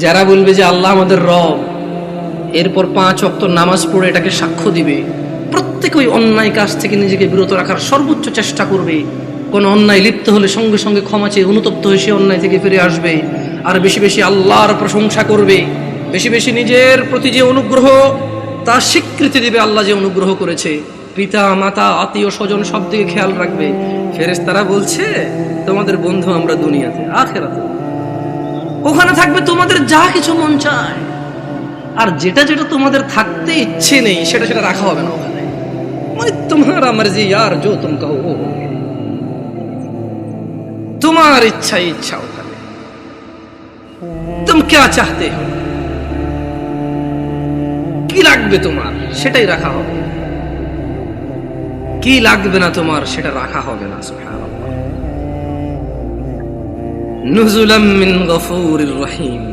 যারা বলবে যে আল্লাহ আমাদের রব, এরপর 5 ওয়াক্ত নামাজ পড়ে এটাকে সাক্ষ্য দিবে, প্রত্যেক ওই অন্যায় কাজ থেকে নিজেকে বিরত রাখার সর্বোচ্চ চেষ্টা করবে। কোন অন্যায় লিপ্ত হলে সঙ্গে সঙ্গে ক্ষমা চেয়ে অনুতপ্ত হয়ে সে অন্যায় থেকে ফিরে আসবে, আর বেশি বেশি আল্লাহর প্রশংসা করবে, বেশি বেশি নিজের প্রতি যে অনুগ্রহ তার স্বীকৃতি দিবে, আল্লাহ যে অনুগ্রহ করেছে। পিতা মাতা আত্মীয় স্বজন সব দিকে খেয়াল রাখবে। ফেরেশতারা বলছে তোমাদের বন্ধু আমরা দুনিয়াতে, আখিরাতে ওখানে থাকবে তোমাদের যা কিছু মন চায়, আর যেটা যেটা তোমাদের থাকতে ইচ্ছে নেই সেটা সেটা রাখা হবে না ওখানে। মানে তোমার মর্জি यार, जो तुम कहो वो होगा, তোমার ইচ্ছা ইচ্ছা ওখানে। तुम क्या चाहते हो, কি লাগবে তোমার সেটাই রাখা হবে, কি লাগবে না তোমার সেটা রাখা হবে না। সুবহানাল্লাহ। নুজুলাম মিন গফুরির রহিম।